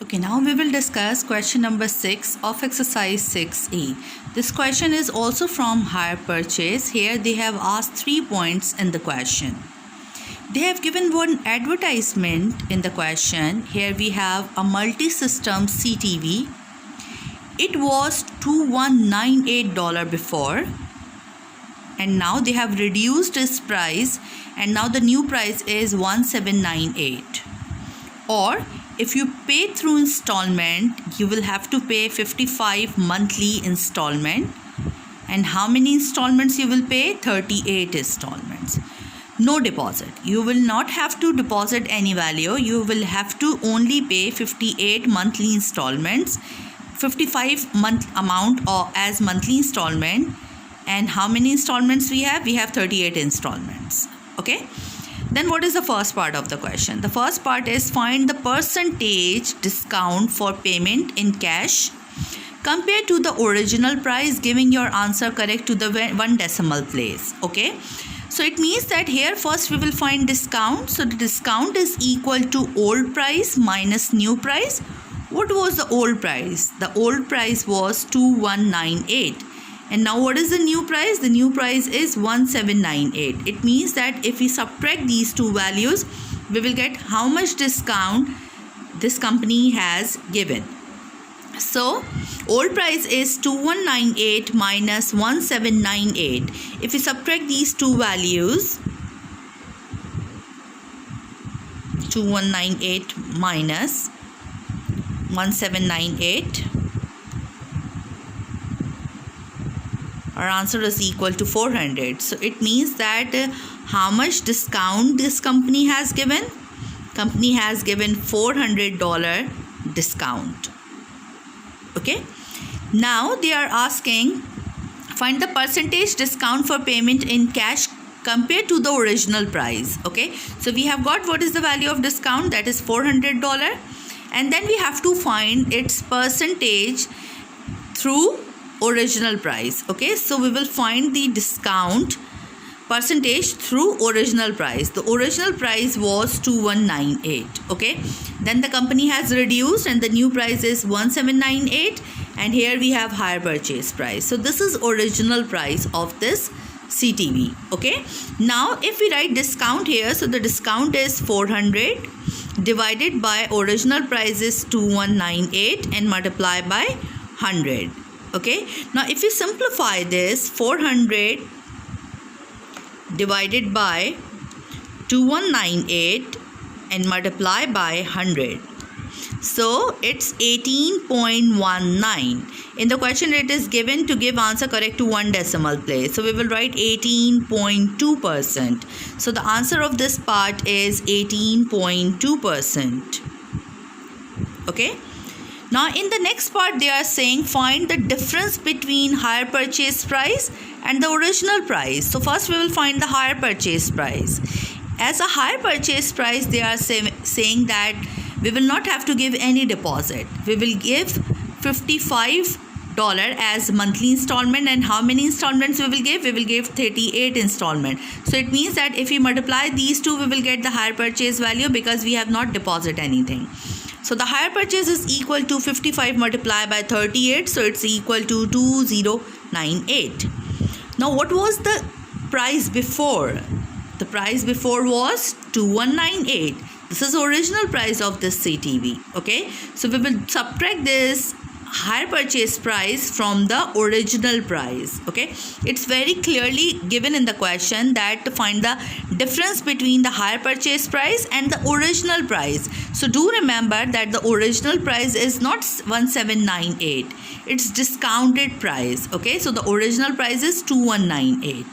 Okay, now we will discuss question number 6 of exercise 6e. This question is also from hire purchase. Here they have asked 3 points in the question. They have given one advertisement in the question. Here we have a multi-system CTV. It was $2198 before, and now they have reduced its price, and now the new price is $1798. Or if you pay through installment, you will have to pay 55 monthly installment. And how many installments you will pay? 38 installments. No deposit. You will not have to deposit any value. You will have to only pay 58 monthly installments, 55 month amount or as monthly installment. And how many installments we have? We have 38 installments. Okay. Then what is the first part of the question? The first part is find the percentage discount for payment in cash compared to the original price, giving your answer correct to the one decimal place. Okay. So it means that here first we will find discount. So the discount is equal to old price minus new price. What was the old price? The old price was 2198. And now what is the new price? The new price is 1798. It means that if we subtract these two values, we will get how much discount this company has given. So old price is 2198 minus 1798. If we subtract these two values, 2198 minus 1798, our answer is equal to 400. So it means that how much discount this company has given? Company has given $400 discount. Okay. Now they are asking find the percentage discount for payment in cash compared to the original price. Okay. So we have got what is the value of discount, that is $400, and then we have to find its percentage through original price. Okay, so we will find the discount percentage through original price. The original price was 2198. Okay, then the company has reduced and the new price is 1798, and here we have higher purchase price. So this is original price of this CTV. Okay, now if we write discount here, so the discount is 400 divided by original price is 2198 and multiply by 100. Okay, now if you simplify this, 400 divided by 2198 and multiply by 100, so it's 18.19. In the question it is given to give answer correct to one decimal place, so we will write 18.2%. so the answer of this part is 18.2%. okay. Now in the next part they are saying find the difference between higher purchase price and the original price. So first we will find the higher purchase price. As a higher purchase price, they are saying that we will not have to give any deposit. We will give $55 as monthly installment, and how many installments we will give? We will give 38 installment. So it means that if we multiply these two, we will get the higher purchase value because we have not deposit anything. So the higher purchase is equal to 55 multiplied by 38. So it's equal to 2098. Now what was the price before? The price before was 2198. This is original price of this CTV. Okay. So we will subtract this higher purchase price from the original price. Okay, it's very clearly given in the question that to find the difference between the higher purchase price and the original price. So do remember that the original price is not 1798, it's discounted price. Okay, so the original price is 2198.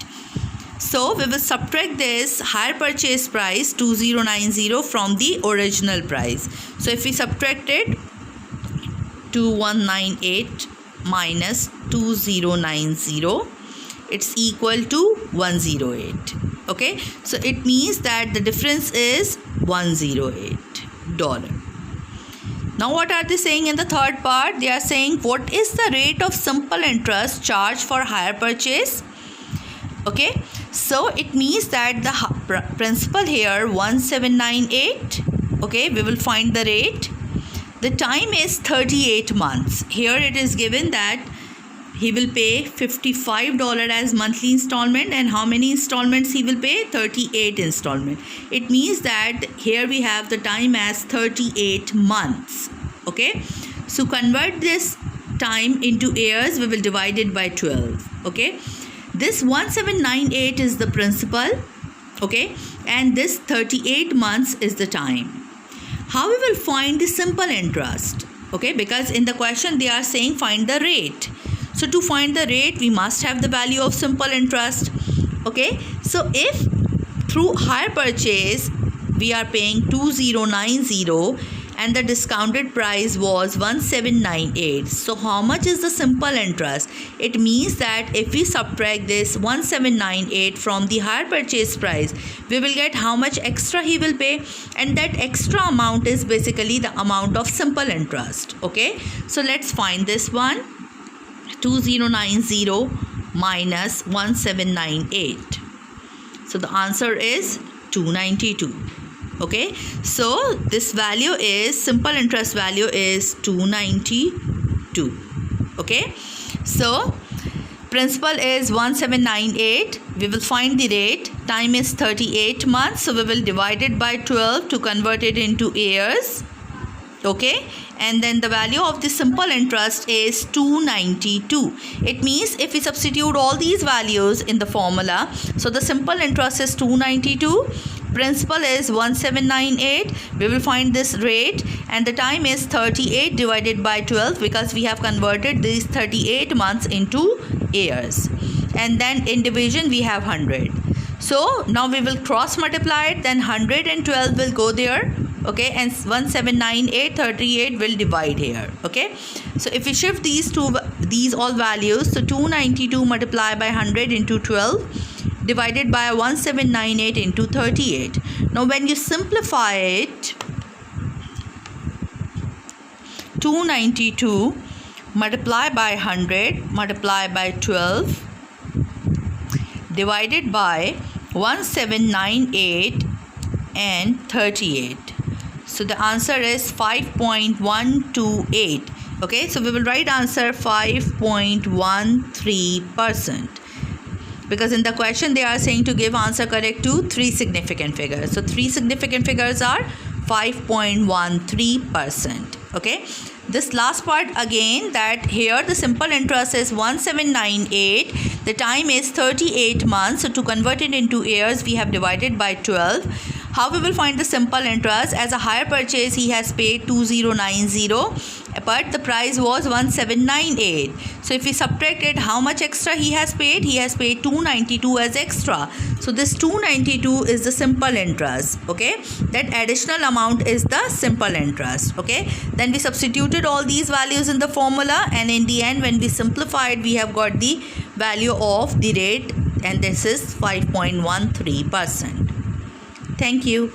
So we will subtract this higher purchase price 2090 from the original price. So if we subtract it, 2198 minus 2090, it's equal to 108. Okay, so it means that the difference is $108. Now what are they saying in the third part? They are saying what is the rate of simple interest charged for hire purchase? Okay, so it means that the principal here 1798. Okay, we will find the rate. The time is 38 months. Here it is given that he will pay $55 as monthly installment, and how many installments he will pay? 38 installment. It means that here we have the time as 38 months. Okay, so convert this time into years. We will divide it by 12. Okay, this 1798 is the principal. Okay, and this 38 months is the time. How we will find the simple interest? Okay, because in the question they are saying find the rate. So to find the rate, we must have the value of simple interest. Okay, so if through hire purchase we are paying 2090 and the discounted price was 1798, so how much is the simple interest? It means that if we subtract this 1798 from the hire purchase price, we will get how much extra he will pay, and that extra amount is basically the amount of simple interest. Okay, so let's find this one. 2090 minus 1798. So the answer is 292. Okay, so this value is, simple interest value is 292. Okay, so principal is 1798. We will find the rate. Time is 38 months, so we will divide it by 12 to convert it into years. Okay, and then the value of the simple interest is 292. It means if we substitute all these values in the formula, so the simple interest is 292, principal is 1798, we will find this rate, and the time is 38 divided by 12 because we have converted these 38 months into years, and then in division we have 100. So now we will cross multiply it, then 112 will go there. Okay, and 1798 38 will divide here. Okay, so if we shift these all values, so 292 multiplied by 100 into 12 divided by 1798 into 38. Now when you simplify it, 292 multiplied by 100 multiplied by 12 divided by 1798 and 38. So the answer is 5.128. Okay, so we will write answer 5.13%, because in the question they are saying to give answer correct to 3 significant figures. So 3 significant figures are 5.13%. Okay, this last part again, that here the simple interest is 1798, the time is 38 months, so to convert it into years we have divided by 12. How we will find the simple interest? As a hire purchase he has paid 2090, but the price was 1798. So if we subtract it, how much extra he has paid? He has paid 292 as extra. So this 292 is the simple interest. Okay, that additional amount is the simple interest. Okay, then we substituted all these values in the formula, and in the end when we simplified we have got the value of the rate, and this is 5.13%. Thank you.